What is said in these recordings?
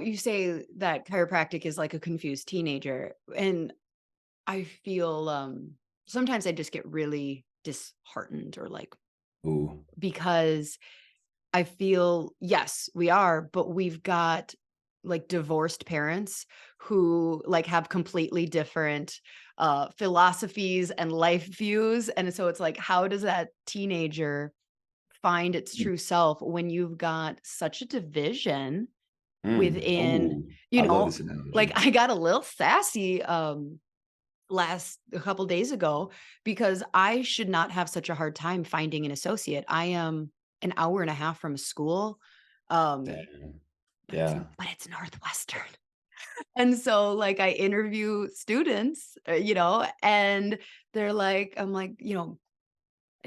you say that chiropractic is like a confused teenager, and I feel, sometimes I just get really disheartened or like Ooh. because I feel yes, we are, but we've got like divorced parents who like have completely different philosophies and life views. And so it's like, how does that teenager find its true self when you've got such a division within, Ooh, you I love know, this like analogy. I got a little sassy last a couple days ago because I should not have such a hard time finding an associate. I am an hour and a half from a school, um, Damn. but Yeah. it's Northwestern. And so, like, I interview students, and they're like I'm like,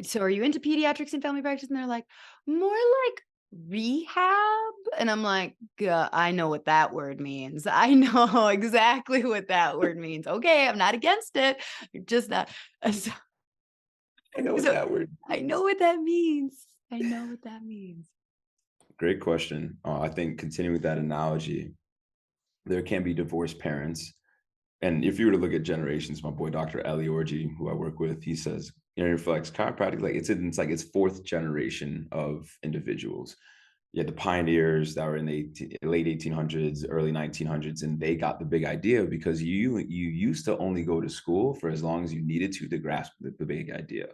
"So are you into pediatrics and family practice?" And they're like, "More like rehab." And I'm like, I know what that word means. I know exactly what that word means. Okay, I'm not against it. Just not so I know what so that word I know means. what that means. I know what that means. Great question. I think continuing with that analogy, there can be divorced parents. And if you were to look at generations, my boy Dr. Ali Orji, who I work with, he says, reflects chiropractic, like it's fourth generation of individuals. You had the pioneers that were in the late 1800s, early 1900s, and they got the big idea because you used to only go to school for as long as you needed to grasp the big idea.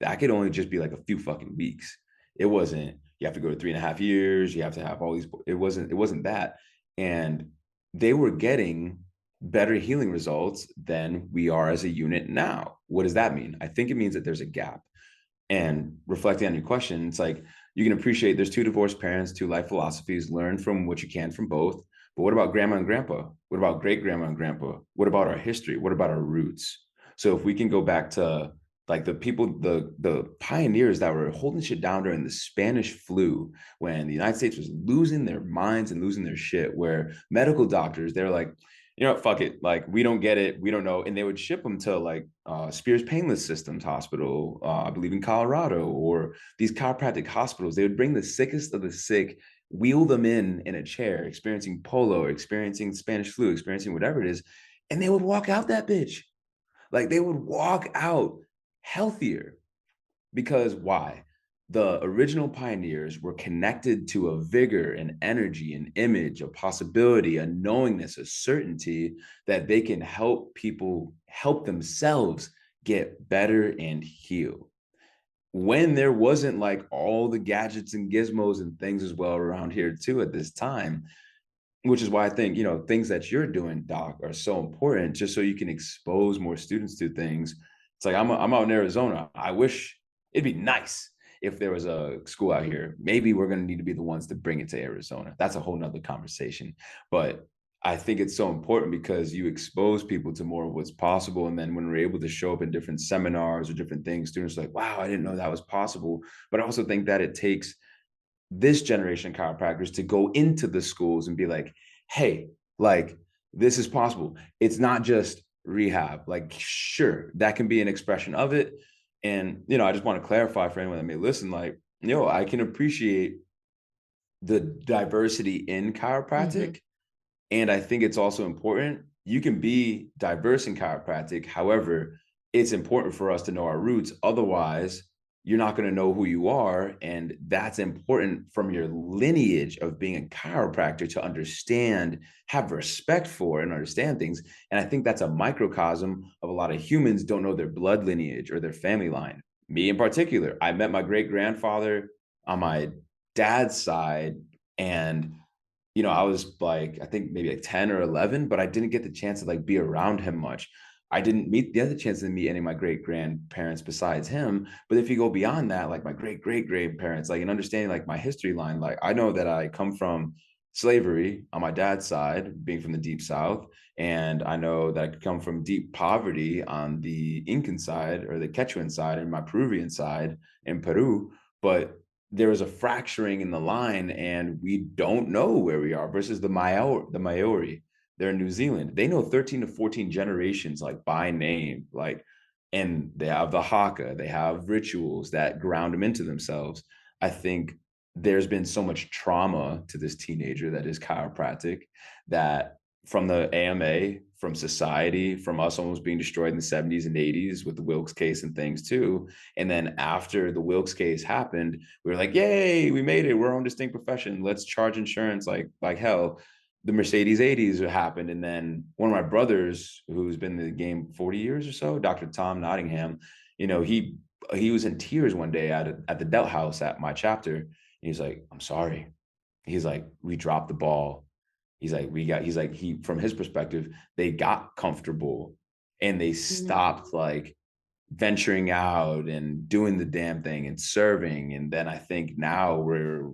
That could only just be like a few fucking weeks. It wasn't, you have to go to 3.5 years, you have to have all these, it wasn't that. And they were getting better healing results than we are as a unit now. What does that mean? I think it means that there's a gap. And reflecting on your question, it's like you can appreciate there's two divorced parents, two life philosophies, learn from what you can from both. But what about grandma and grandpa? What about great grandma and grandpa? What about our history? What about our roots? So if we can go back to like the people, the pioneers that were holding shit down during the Spanish flu, when the United States was losing their minds and losing their shit, where medical doctors, they're like, fuck it. Like, we don't get it. We don't know. And they would ship them to like Spears Painless Systems Hospital, I believe in Colorado, or these chiropractic hospitals. They would bring the sickest of the sick, wheel them in a chair, experiencing polo, experiencing Spanish flu, experiencing whatever it is. And they would walk out that bitch. Like, they would walk out healthier. Because why? The original pioneers were connected to a vigor, an energy, an image, a possibility, a knowingness, a certainty that they can help people help themselves get better and heal. When there wasn't like all the gadgets and gizmos and things as well around here too at this time, which is why I think, things that you're doing, Doc, are so important just so you can expose more students to things. It's like I'm out in Arizona. I wish it'd be nice if there was a school out here. Maybe we're going to need to be the ones to bring it to Arizona. That's a whole nother conversation. But I think it's so important because you expose people to more of what's possible. And then when we're able to show up in different seminars or different things, students are like, wow, I didn't know that was possible. But I also think that it takes this generation of chiropractors to go into the schools and be like, hey, like, this is possible. It's not just rehab. Like, sure, that can be an expression of it. And, I just want to clarify for anyone that may listen, like, I can appreciate the diversity in Mhm. chiropractic. And I think it's also important. You can be diverse in chiropractic. However, it's important for us to know our roots. Otherwise, you're not going to know who you are. And that's important from your lineage of being a chiropractor to understand, have respect for, and understand things. And I think that's a microcosm of a lot of humans don't know their blood lineage or their family line. Me in particular, I met my great grandfather on my dad's side. And I was like, I think maybe like 10 or 11, but I didn't get the chance to like be around him much. I didn't meet the other chance to meet any of my great grandparents besides him. But if you go beyond that, like my great great grandparents, like, and understanding like my history line, like I know that I come from slavery on my dad's side, being from the deep South. And I know that I could come from deep poverty on the Incan side or the Quechuan side and my Peruvian side in Peru. But there is a fracturing in the line and we don't know where we are versus the Maori. They're in New Zealand. They know 13 to 14 generations like by name, like, and they have the haka, they have rituals that ground them into themselves. I think there's been so much trauma to this teenager that is chiropractic, that from the AMA, from society, from us almost being destroyed in the 70s and 80s with the Wilkes case and things too. And then after the Wilkes case happened, we were like, yay, we made it. We're our own distinct profession. Let's charge insurance like hell. The Mercedes 80s happened. And then one of my brothers, who's been in the game 40 years or so, Dr. Tom Nottingham, he was in tears one day at the Delt House at my chapter. He's like, I'm sorry. He's like, we dropped the ball. He's like, from his perspective, they got comfortable and they Mhm. stopped like venturing out and doing the damn thing and serving. And then I think now we're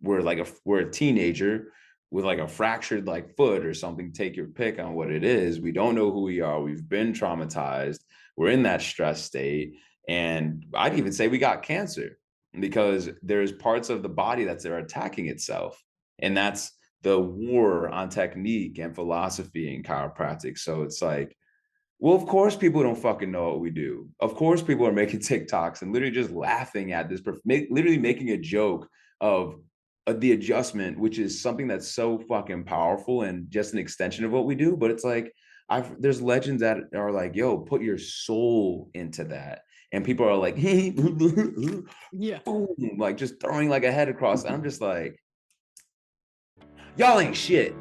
a teenager with like a fractured like foot or something. Take your pick on what it is. We don't know who we are. We've been traumatized. We're in that stress state. And I'd even say we got cancer because there's parts of the body that's there attacking itself. And that's the war on technique and philosophy in chiropractic. So it's like, well, of course, people don't fucking know what we do. Of course, people are making TikToks and literally just laughing at this, literally making a joke of the adjustment, which is something that's so fucking powerful and just an extension of what we do. But it's like, there's legends that are like, yo, put your soul into that. And people are like, boom, Yeah. like just throwing like a head across. And I'm just like, y'all ain't shit.